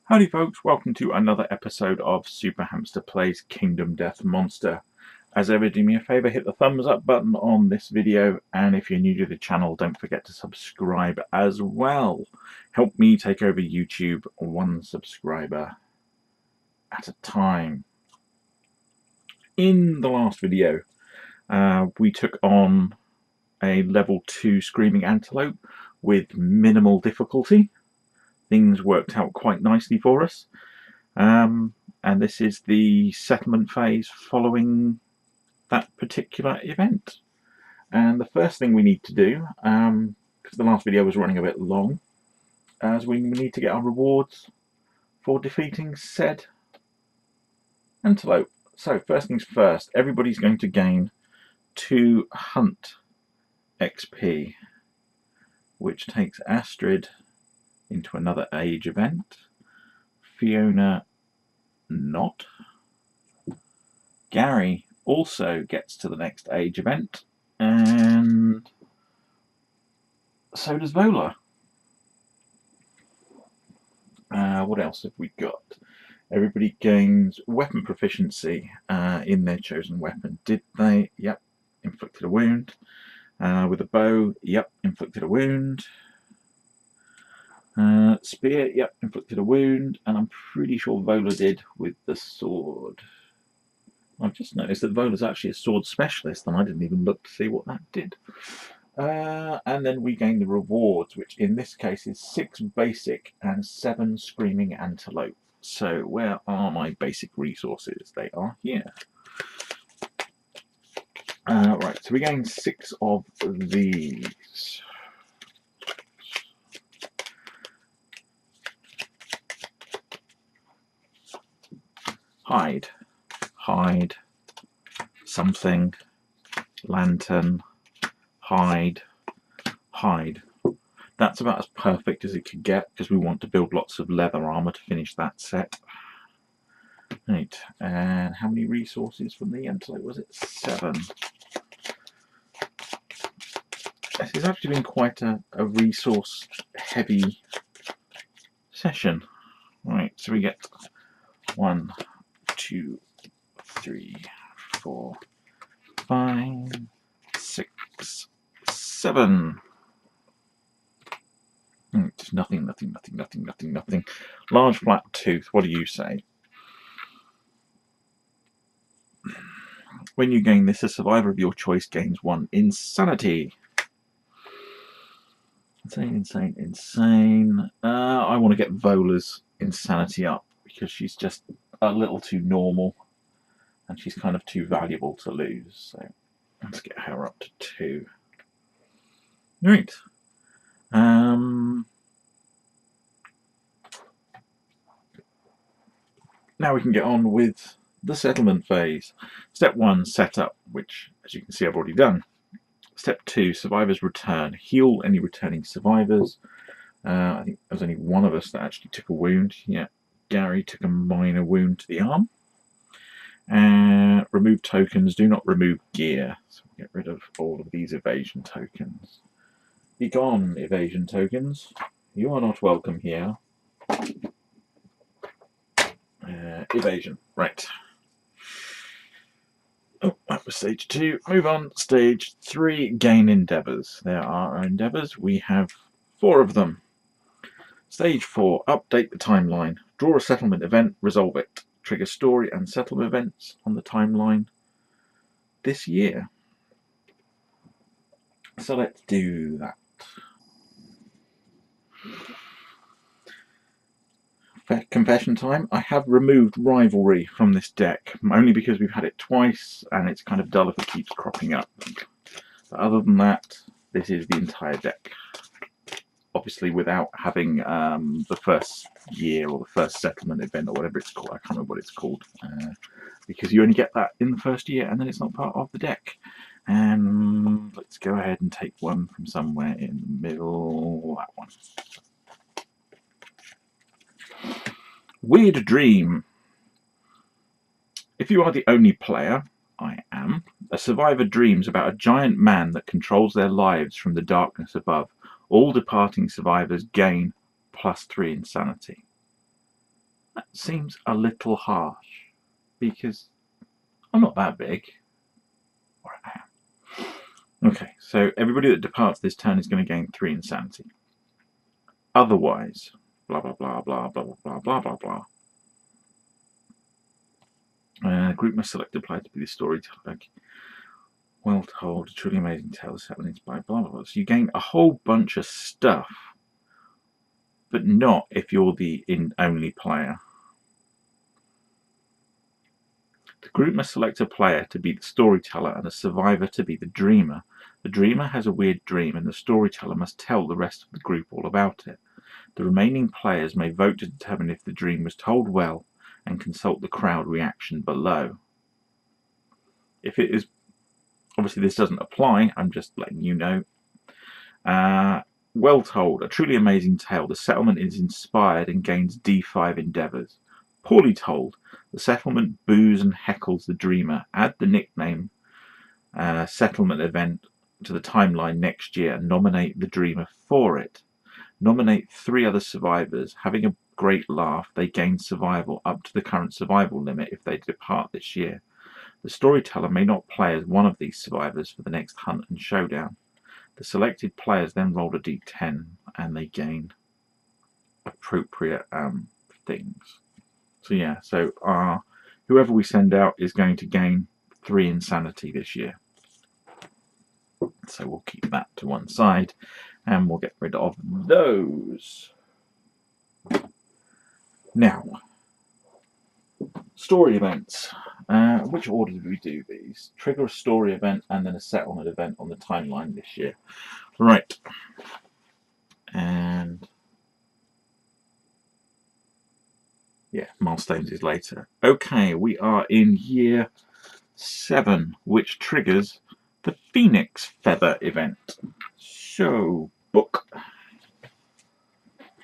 Howdy folks, welcome to another episode of Super Hamster Plays Kingdom Death Monster. As ever, do me a favour, hit the thumbs up button on this video, and if you're new to the channel, don't forget to subscribe as well. Help me take over YouTube one subscriber at a time. In the last video, we took on a level 2 Screaming Antelope with minimal difficulty. Things worked out quite nicely for us, and this is the settlement phase following that particular event. And the first thing we need to do, because the last video was running a bit long, is we need to get our rewards for defeating said antelope. So first things first, everybody's going to gain 2 hunt XP, which takes Astrid into another age event. Fiona not. Gary also gets to the next age event, and so does Vola. What else have we got? Everybody gains weapon proficiency in their chosen weapon. Did they? Yep. Inflicted a wound. With a bow, yep, inflicted a wound. Spear, yep, inflicted a wound, and I'm pretty sure Vola did with the sword. I've just noticed that Vola's actually a sword specialist, and I didn't even look to see what that did. And then we gain the rewards, which in this case is 6 basic and 7 Screaming Antelope. So where are my basic resources? They are here. Right, so we gain 6 of these. Hide, something, lantern, hide. That's about as perfect as it could get, because we want to build lots of leather armour to finish that set. Right, and how many resources from the antelope was it? 7. This has actually been quite a resource heavy session. Right, so we get 1, 2, 3, 4, 5, 6, 7. Nothing. Large flat tooth, what do you say? When you gain this, a survivor of your choice gains 1 insanity. Insane. I want to get Vola's insanity up, because she's just a little too normal, and she's kind of too valuable to lose. So let's get her up to 2. Right. Now we can get on with the settlement phase. Step 1, setup, which, as you can see, I've already done. Step 2, survivors return. Heal any returning survivors. I think there was only one of us that actually took a wound. Yeah, Gary took a minor wound to the arm. Remove tokens. Do not remove gear. So we'll get rid of all of these evasion tokens. Be gone, evasion tokens. You are not welcome here. Evasion. Right. Oh, that was stage 2. Move on. Stage 3, gain endeavours. There are our endeavours. We have 4 of them. Stage 4, update the timeline. Draw a settlement event, resolve it. Trigger story and settlement events on the timeline this year. So let's do that. Confession time. I have removed rivalry from this deck, only because we've had it twice and it's kind of dull if it keeps cropping up. But other than that, this is the entire deck. Obviously without having the first year or the first settlement event or whatever it's called. I can't remember what it's called. Because you only get that in the first year and then it's not part of the deck. And let's go ahead and take one from somewhere in the middle. That one. Weird dream. If you are the only player, I am, a survivor dreams about a giant man that controls their lives from the darkness above. All departing survivors gain +3 insanity. That seems a little harsh, because I'm not that big. Or I am. Okay, so everybody that departs this turn is going to gain 3 insanity. Otherwise, blah blah blah blah blah blah blah blah blah. Group must select a player to be the storyteller. Okay. Well told, a truly amazing tale set by blah blah blah. So you gain a whole bunch of stuff, but not if you're the only player. The group must select a player to be the storyteller and a survivor to be the dreamer. The dreamer has a weird dream, and the storyteller must tell the rest of the group all about it. The remaining players may vote to determine if the dream was told well and consult the crowd reaction below. If it is, obviously this doesn't apply, I'm just letting you know. Well told, a truly amazing tale. The settlement is inspired and gains D5 endeavours. Poorly told, the settlement boos and heckles the dreamer. Add the nickname settlement event to the timeline next year and nominate the dreamer for it. Nominate 3 other survivors. Having a great laugh, they gain survival up to the current survival limit if they depart this year. The storyteller may not play as one of these survivors for the next hunt and showdown. The selected players then roll a d10 and they gain appropriate things. So yeah, so whoever we send out is going to gain 3 insanity this year. So we'll keep that to one side and we'll get rid of those. Now, story events. Which order do we do these? Trigger a story event and then a settlement event on the timeline this year. Right. And yeah, milestones is later. Okay, we are in year 7, which triggers the Phoenix Feather event. So, book.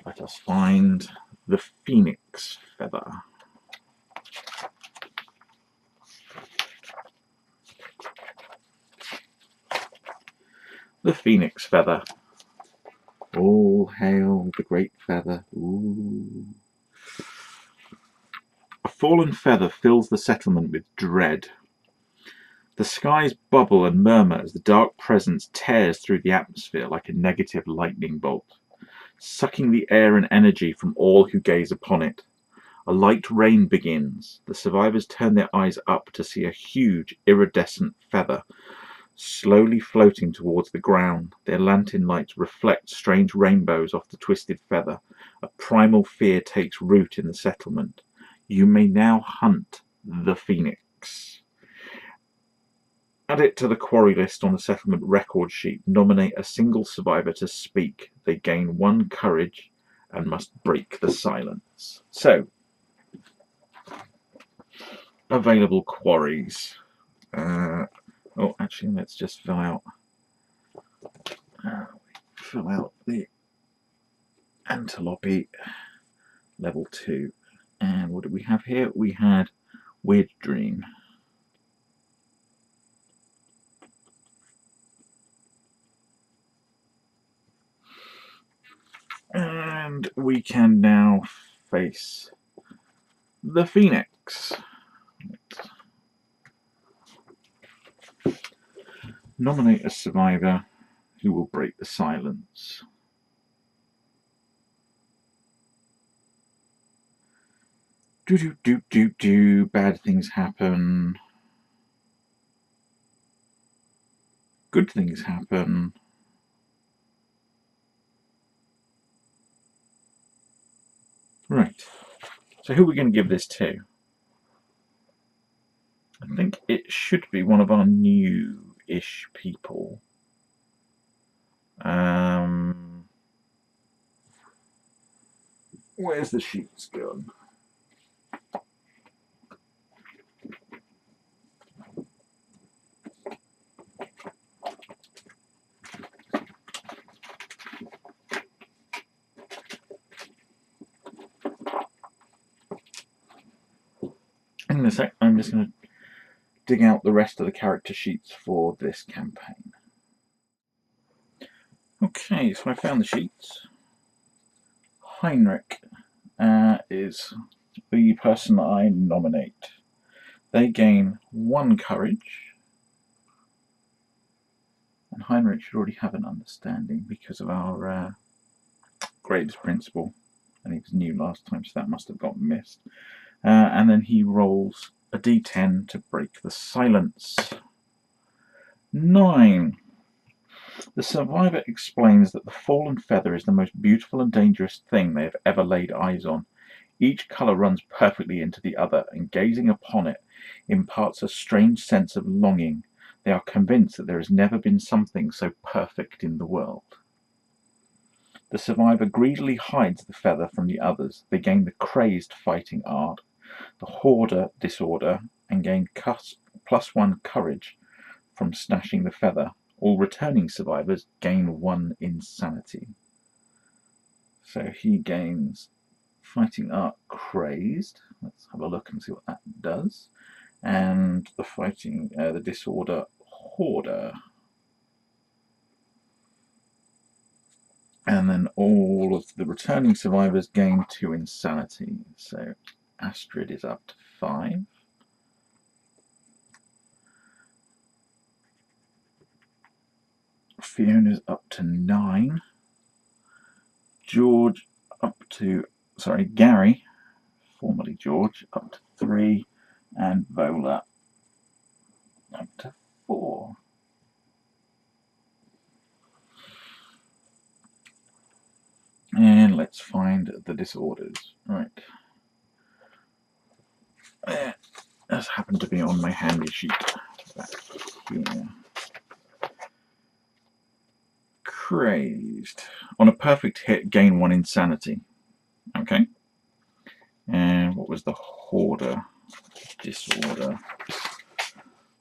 Let us find the Phoenix Feather. The Phoenix Feather. All hail the great feather. Ooh. A fallen feather fills the settlement with dread. The skies bubble and murmur as the dark presence tears through the atmosphere like a negative lightning bolt, sucking the air and energy from all who gaze upon it. A light rain begins. The survivors turn their eyes up to see a huge, iridescent feather slowly floating towards the ground. Their lantern lights reflect strange rainbows off the twisted feather. A primal fear takes root in the settlement. You may now hunt the Phoenix. Add it to the quarry list on the settlement record sheet. Nominate a single survivor to speak. They gain 1 courage and must break the silence. So, available quarries. Actually, let's just fill out the Antelope level 2. And what did we have here? We had Weird Dream. And we can now face the Phoenix. Nominate a survivor who will break the silence. Bad things happen. Good things happen. Right. So who are we going to give this to? I think it should be one of our new-ish people. Where's the sheets gone? In a sec, I'm just going to dig out the rest of the character sheets for this campaign. Okay, so I found the sheets. Heinrich is the person I nominate. They gain 1 courage. And Heinrich should already have an understanding because of our Graves principle. And he was new last time, so that must have got missed. And then he rolls a d10 to break the silence. 9. The survivor explains that the fallen feather is the most beautiful and dangerous thing they have ever laid eyes on. Each colour runs perfectly into the other, and gazing upon it imparts a strange sense of longing. They are convinced that there has never been something so perfect in the world. The survivor greedily hides the feather from the others. They gain the crazed fighting art, the hoarder disorder, and gain +1 courage from snatching the feather. All returning survivors gain 1 insanity. So he gains fighting art crazed. Let's have a look and see what that does. And the fighting, the disorder hoarder. And then all of the returning survivors gain 2 insanity. So Astrid is up to 5. Fiona's up to 9. George up to, Gary, formerly George, up to 3. And Vola up to 4. And let's find the disorders. Right. That has happened to be on my handy sheet back here. Crazed. On a perfect hit, gain 1 insanity. Okay. And what was the hoarder disorder?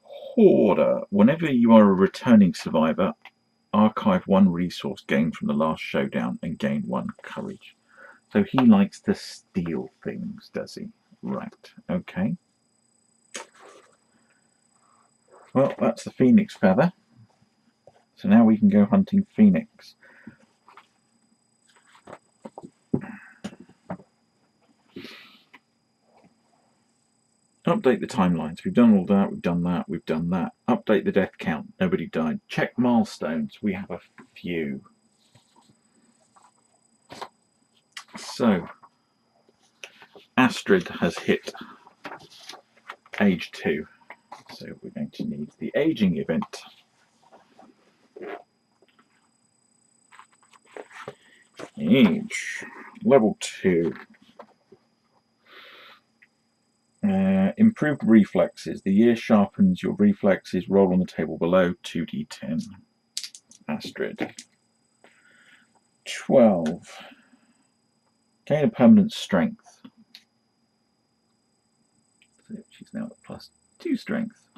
Hoarder. Whenever you are a returning survivor, archive 1 resource gained from the last showdown and gain 1 courage. So he likes to steal things, does he? Right. Okay. Well, that's the phoenix feather. So now we can go hunting phoenix. Update the timelines. We've done all that, we've done that, we've done that. Update the death count. Nobody died. Check milestones. We have a few. So, Astrid has hit age 2. So we're going to need the aging event. Age. Level 2. Improved reflexes. The year sharpens your reflexes. Roll on the table below. 2d10. Astrid. 12. Gain a permanent strength. So she's now at +2 strength.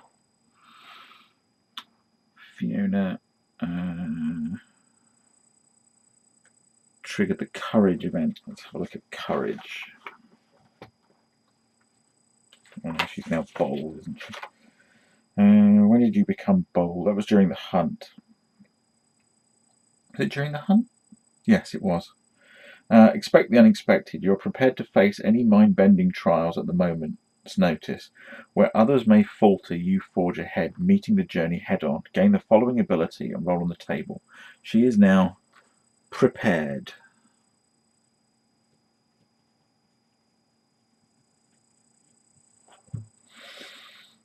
Fiona triggered the courage event. Let's have a look at courage. Oh, she's now bold, isn't she? When did you become bold? That was during the hunt. Was it during the hunt? Yes, it was. Expect the unexpected. You're prepared to face any mind-bending trials at the moment's notice. Where others may falter, you forge ahead, meeting the journey head-on. Gain the following ability and roll on the table. She is now prepared.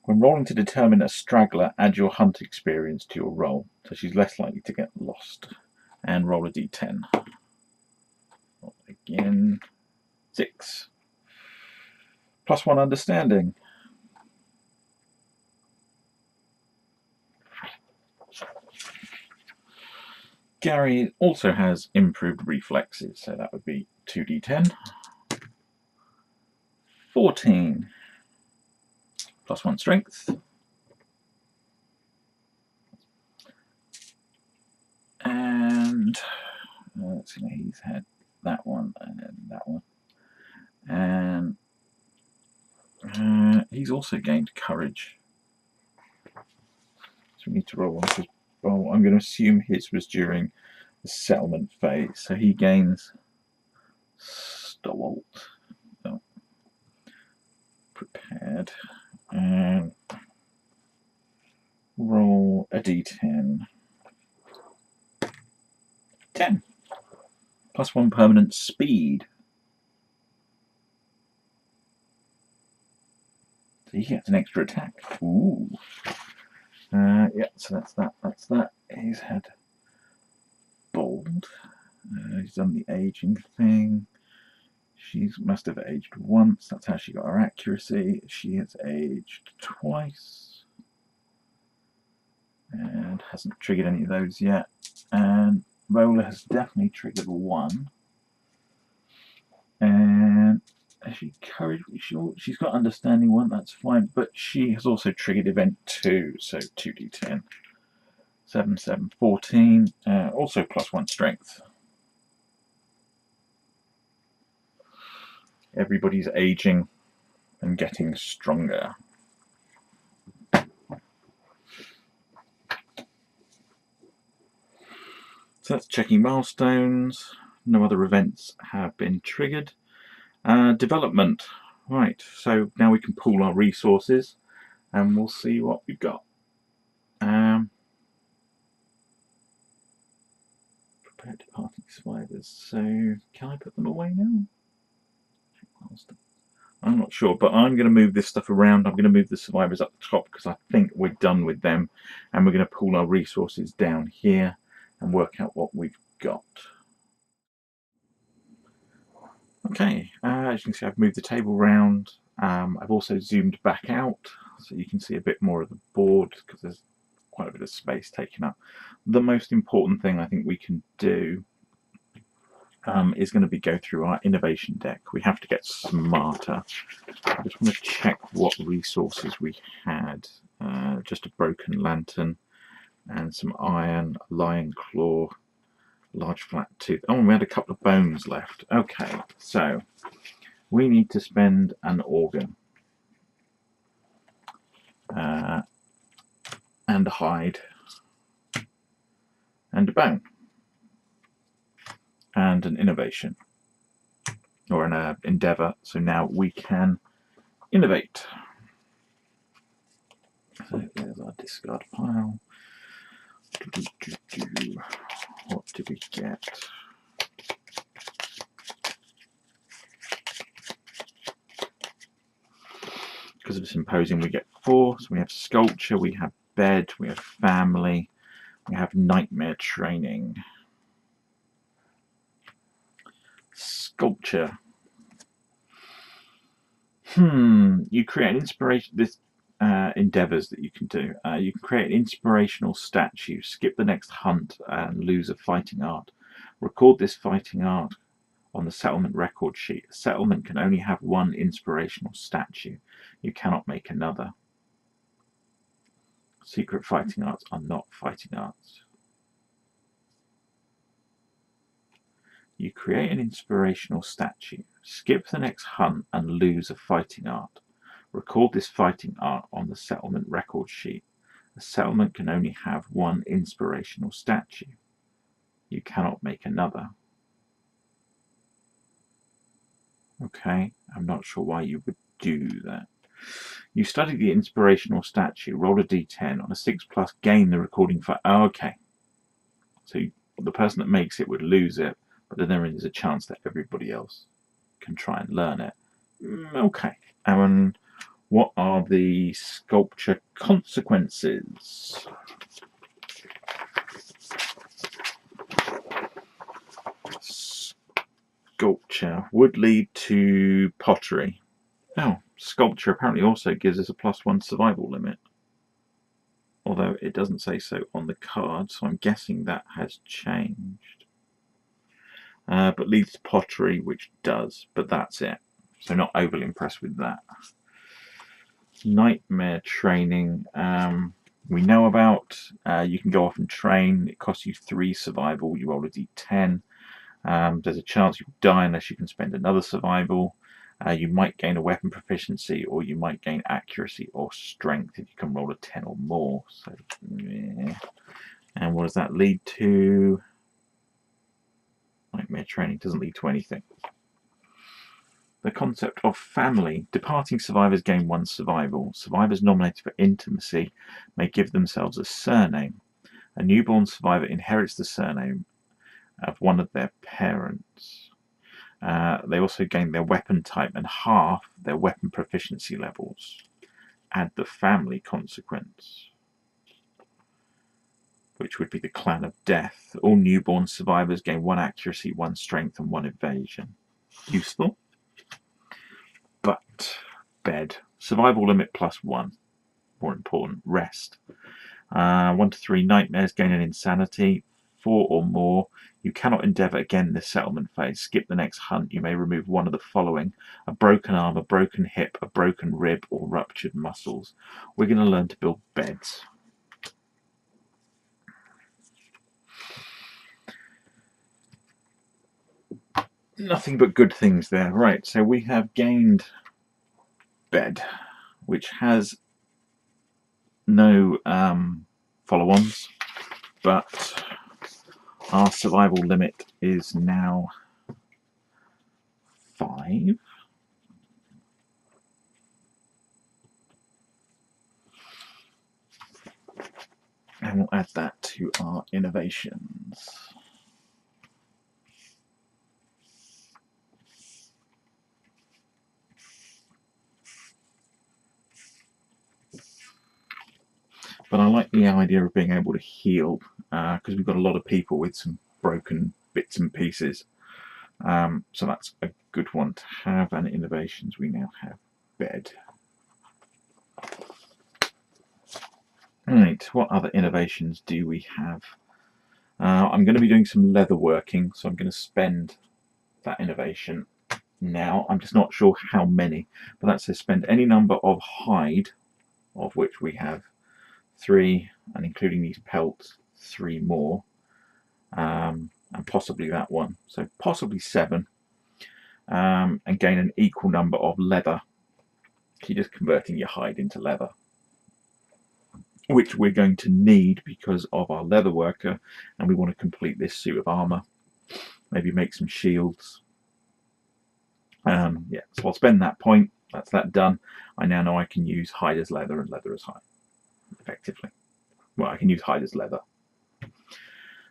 When rolling to determine a straggler, add your hunt experience to your roll, so she's less likely to get lost. And roll a d10. Roll again. 6. +1 understanding. Gary also has improved reflexes, so that would be 2d10. 14. +1 strength. And let's see, he's had that one and that one. And he's also gained courage. So we need to roll one of his roll. I'm going to assume his was during the settlement phase. So he gains Stalwart. Oh. ahead and roll a d10. 10. +1 permanent speed. So he gets an extra attack. Ooh. Yeah, so that's that. That's that. He's had bold. He's done the aging thing. She must have aged once. That's how she got her accuracy. She has aged twice. And hasn't triggered any of those yet. And Roller has definitely triggered one. And has she courage? She's got understanding 1, that's fine. But she has also triggered event 2, so 2d10. 7, 7, 14. Also +1 strength. Everybody's aging and getting stronger. So that's checking milestones. No other events have been triggered. Development. Right, so now we can pool our resources and we'll see what we've got. Prepare departing survivors. So can I put them away now? I'm not sure, but I'm going to move this stuff around. I'm going to move the survivors up the top because I think we're done with them, and we're going to pool our resources down here and work out what we've got. Okay, as you can see, I've moved the table round. I've also zoomed back out so you can see a bit more of the board because there's quite a bit of space taken up. The most important thing I think we can do is going to be go through our innovation deck. We have to get smarter. I just want to check what resources we had. Just a broken lantern and some iron, lion claw, large flat tooth. Oh, and we had a couple of bones left. Okay, so we need to spend an organ and a hide and a bone and an innovation or an endeavour. So now we can innovate. So there's our discard pile. What did we get? Because of symposium we get 4, so we have sculpture, we have bed, we have family, we have nightmare training. Sculpture. You create inspiration. This endeavors that you can do. You can create an inspirational statue, skip the next hunt and lose a fighting art. Record this fighting art on the settlement record sheet. A settlement can only have 1 inspirational statue. You cannot make another. Secret fighting arts are not fighting arts. You create an inspirational statue, skip the next hunt and lose a fighting art. Record this fighting art on the settlement record sheet. A settlement can only have 1 inspirational statue. You cannot make another. Okay, I'm not sure why you would do that. You study the inspirational statue, roll a d10. On a 6+, gain the recording for... Oh, okay. So the person that makes it would lose it, but then there is a chance that everybody else can try and learn it. Okay. And what are the sculpture consequences? Sculpture would lead to pottery. Oh, sculpture apparently also gives us a +1 survival limit. Although it doesn't say so on the card, so I'm guessing that has changed. But leads to pottery, which does, but that's it. So not overly impressed with that. Nightmare training, we know about. You can go off and train. It costs you 3 survival. You roll a d10. There's a chance you'll die unless you can spend another survival. You might gain a weapon proficiency, or you might gain accuracy or strength if you can roll a 10 or more. So, yeah. And what does that lead to? Nightmare training doesn't lead to anything. the concept of family. Departing survivors gain 1 survival. Survivors nominated for intimacy may give themselves a surname. A newborn survivor inherits the surname of one of their parents. They also gain their weapon type and half their weapon proficiency levels. Add the family consequence, which would be the clan of death. All newborn survivors gain 1 accuracy, 1 strength, and 1 evasion. Useful. But bed. Survival limit +1. More important. Rest. 1 to 3 nightmares gain an insanity. 4 or more. You cannot endeavour again in the settlement phase. Skip the next hunt. You may remove one of the following: a broken arm, a broken hip, a broken rib, or ruptured muscles. We're going to learn to build beds. Nothing but good things there. Right, so we have gained bed, which has no follow-ons, but our survival limit is now 5. And we'll add that to our innovations. But I like the idea of being able to heal, because we've got a lot of people with some broken bits and pieces. So that's a good one to have. And innovations, we now have bed. Right, what other innovations do we have? I'm going to be doing some leather working, so I'm going to spend that innovation now. I'm just not sure how many, but that says spend any number of hide, of which we have 3, and including these pelts, 3 more, and possibly that one, so possibly 7, and gain an equal number of leather. You're just converting your hide into leather, which we're going to need because of our leather worker, and we want to complete this suit of armor. Maybe make some shields. Yeah, so I'll spend that point. That's that done. I now know I can use hide as leather and leather as hide, effectively. Well, I can use hide as leather.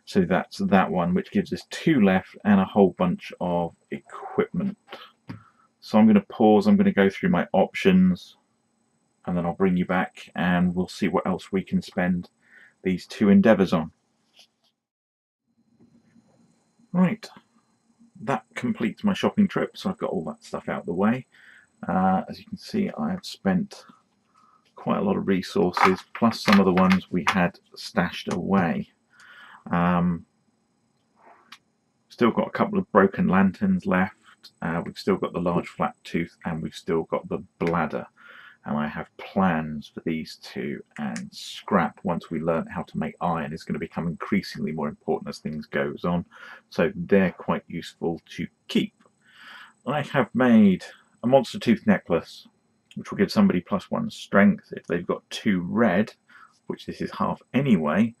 So that's that one, which gives us 2 left and a whole bunch of equipment. So I'm going to pause. I'm going to go through my options, and then I'll bring you back and we'll see what else we can spend these 2 endeavours on. Right, that completes my shopping trip, so I've got all that stuff out of the way. As you can see, I have spent quite a lot of resources, plus some of the ones we had stashed away. Still got a couple of broken lanterns left. We've still got the large flat tooth, and we've still got the bladder. And I have plans for these 2, and scrap, once we learn how to make iron, is going to become increasingly more important as things goes on. So they're quite useful to keep. I have made a monster tooth necklace, which will give somebody +1 strength. If they've got 2 red, which this is half anyway,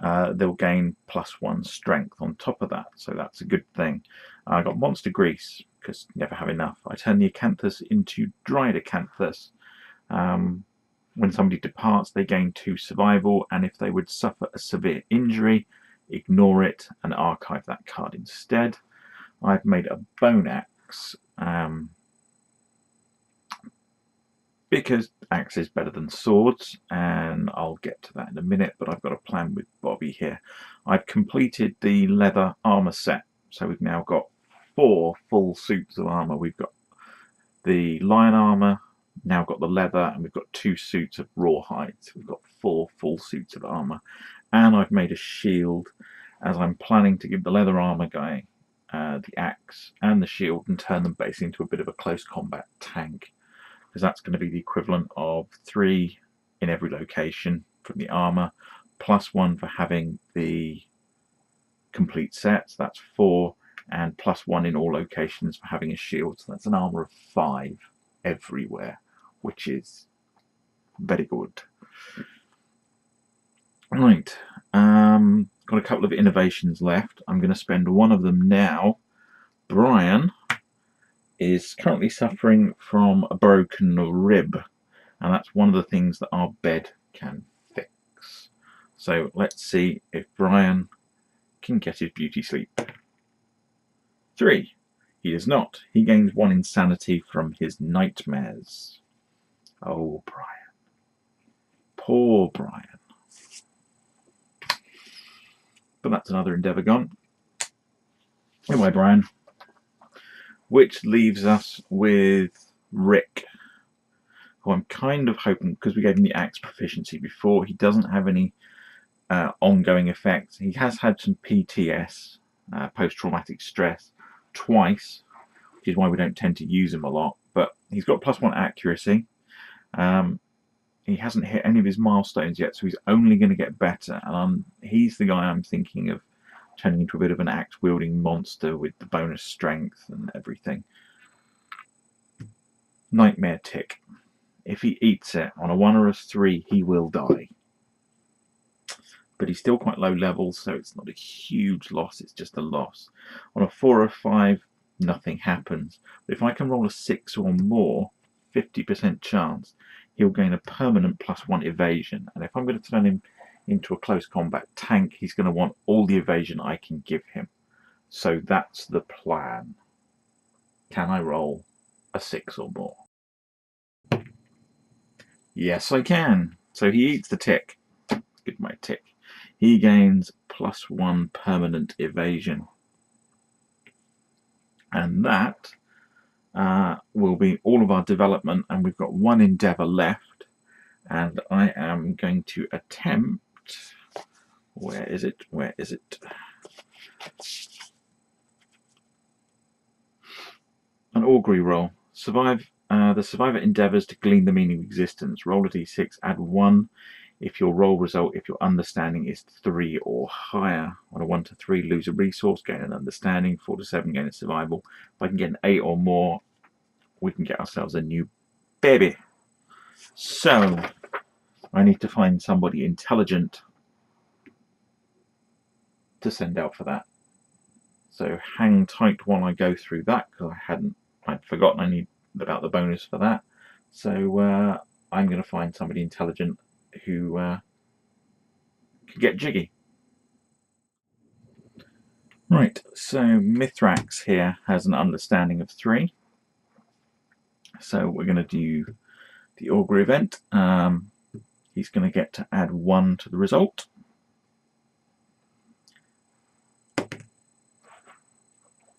they'll gain +1 strength on top of that. So that's a good thing. I got monster grease, because never have enough. I turn the acanthus into dried acanthus. When somebody departs, they gain 2 survival, and if they would suffer a severe injury, ignore it and archive that card instead. I've made a bone axe, because axe is better than swords, and I'll get to that in a minute, but I've got a plan with Bobby here. I've completed the leather armor set, so we've now got 4 full suits of armor. We've got the lion armor, now got the leather, and we've got 2 suits of rawhide. So we've got 4 full suits of armor, and I've made a shield, as I'm planning to give the leather armor guy the axe and the shield and turn them basically into a bit of a close combat tank, because that's going to be the equivalent of 3 in every location from the armor, +1 for having the complete set, so that's 4, and +1 in all locations for having a shield, so that's an armor of 5 everywhere, which is very good. Right, got a couple of innovations left. I'm going to spend one of them now. Brian is currently suffering from a broken rib, and that's one of the things that our bed can fix. So let's see if Brian can get his beauty sleep. 3. He does not. He gains 1 insanity from his nightmares. Oh, Brian. Poor Brian. But that's another endeavour gone. Anyway, Brian. Which leaves us with Rick, who I'm kind of hoping, because we gave him the axe proficiency before, he doesn't have any ongoing effects. He has had some PTS, post-traumatic stress, twice, which is why we don't tend to use him a lot. But he's got +1 accuracy. He hasn't hit any of his milestones yet, so he's only going to get better. And he's the guy I'm thinking of turning into a bit of an axe-wielding monster with the bonus strength and everything. Nightmare tick. If he eats it on a 1 or a 3, he will die. But he's still quite low level, so it's not a huge loss, it's just a loss. On a 4 or 5, nothing happens. But if I can roll a 6 or more, 50% chance, he'll gain a permanent +1 evasion. And if I'm going to turn him into a close combat tank, he's going to want all the evasion I can give him. So that's the plan. Can I roll a 6 or more? Yes, I can. So he eats the tick. Good, my tick. He gains +1 permanent evasion. And that will be all of our development, and we've got 1 endeavour left. And I am going to attempt... Where is it? Where is it? An augury roll. The survivor endeavours to glean the meaning of existence. Roll a d6, add 1 if your roll result, if your understanding is 3 or higher. On a 1 to 3, lose a resource, gain an understanding. 4 to 7, gain a survival. If I can get an 8 or more, we can get ourselves a new baby. So, I need to find somebody intelligent to send out for that. So hang tight while I go through that, because I'd forgotten about the bonus for that. So I'm going to find somebody intelligent who can get jiggy. Right, so Mithrax here has an understanding of 3. So we're going to do the augury event. He's going to get to add 1 to the result.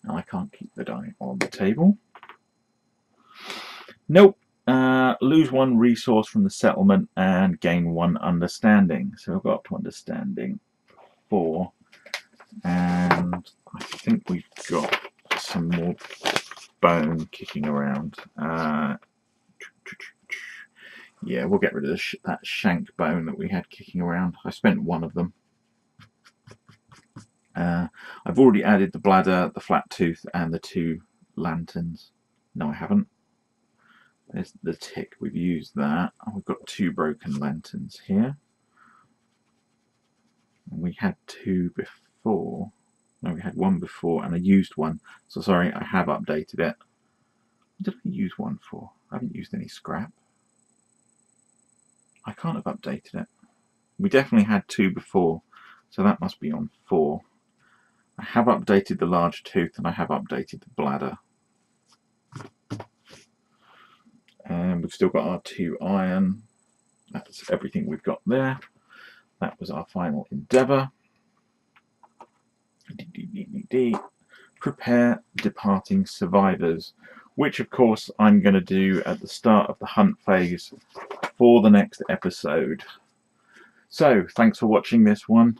Now I can't keep the die on the table. Nope. Lose 1 resource from the settlement and gain 1 understanding. So I've got up to understanding 4. And I think we've got some more bone kicking around. Yeah, we'll get rid of that shank bone that we had kicking around. I spent 1 of them. I've already added the bladder, the flat tooth, and the 2 lanterns. No, I haven't. There's the tick. We've used that. We've got 2 broken lanterns here. And we had 2 before. No, we had 1 before, and I used 1. So sorry, I have updated it. What did I use 1 for? I haven't used any scrap. I can't have updated it. We definitely had 2 before, so that must be on 4. I have updated the large tooth, and I have updated the bladder. And we've still got our 2 iron. That's everything we've got there. That was our final endeavour. Prepare departing survivors, which of course I'm going to do at the start of the hunt phase for the next episode. So thanks for watching this one.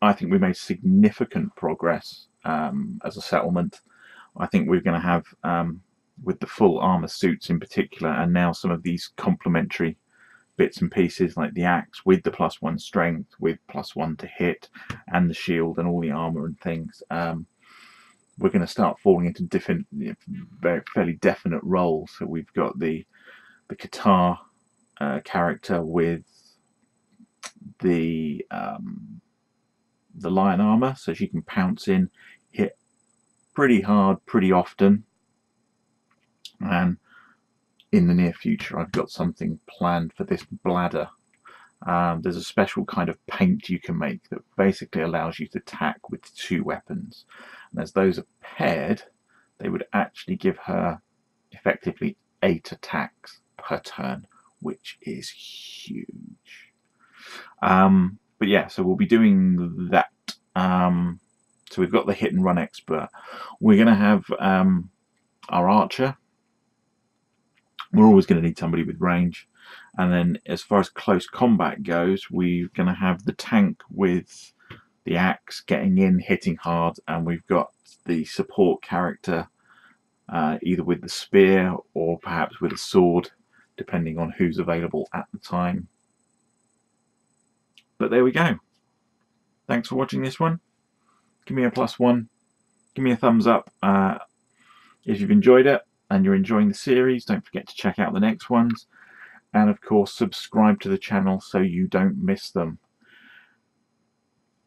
I think we made significant progress as a settlement. I think we're going to have, with the full armour suits in particular, and now some of these complementary bits and pieces like the axe with the +1 strength, with +1 to hit, and the shield and all the armour and things, we're going to start falling into different, fairly definite roles. So we've got the Qatar character with the lion armour, so she can pounce in, hit pretty hard, pretty often, And in the near future, I've got something planned for this bladder. There's a special kind of paint you can make that basically allows you to attack with 2 weapons. And as those are paired, they would actually give her effectively 8 attacks per turn, which is huge. But yeah, so we'll be doing that. So we've got the hit and run expert. We're going to have our archer. We're always going to need somebody with range. And then as far as close combat goes, we're going to have the tank with the axe getting in, hitting hard, and we've got the support character either with the spear or perhaps with a sword, depending on who's available at the time. But there we go. Thanks for watching this one. Give me a +1. Give me a thumbs up if you've enjoyed it and you're enjoying the series. Don't forget to check out the next ones. And of course, subscribe to the channel so you don't miss them.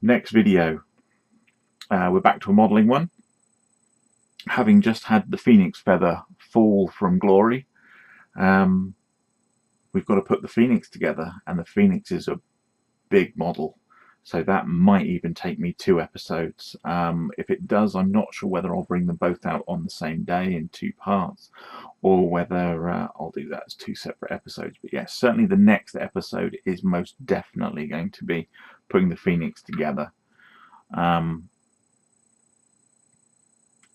Next video, we're back to a modelling one. Having just had the phoenix feather fall from glory, we've got to put the phoenix together, and the phoenix is a big model. So that might even take me 2 episodes. If it does, I'm not sure whether I'll bring them both out on the same day in 2 parts, or whether I'll do that as 2 separate episodes. But yes, certainly the next episode is most definitely going to be putting the phoenix together. And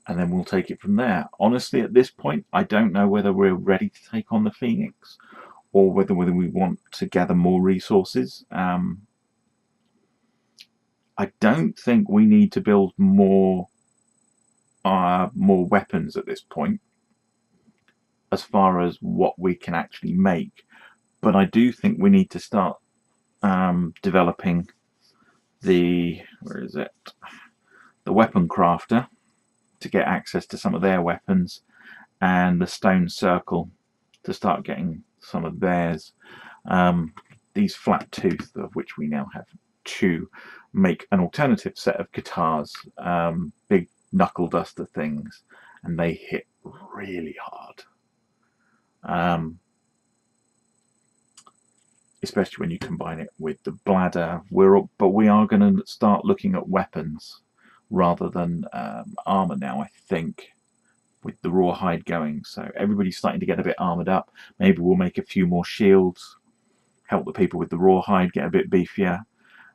then we'll take it from there. Honestly, at this point, I don't know whether we're ready to take on the phoenix, or whether we want to gather more resources. I don't think we need to build more weapons at this point, as far as what we can actually make. But I do think we need to start developing the the weapon crafter to get access to some of their weapons, and the stone circle to start getting some of theirs. These flat tooth, of which we now have 2, make an alternative set of guitars, big knuckle duster things, and they hit really hard, especially when you combine it with the bladder. But we are going to start looking at weapons rather than armor now, I think, with the rawhide going. So everybody's starting to get a bit armored up. Maybe we'll make a few more shields, help the people with the rawhide get a bit beefier.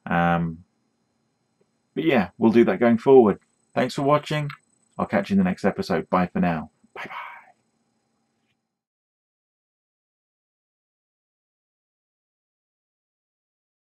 But yeah, we'll do that going forward. Thanks for watching. I'll catch you in the next episode. Bye for now.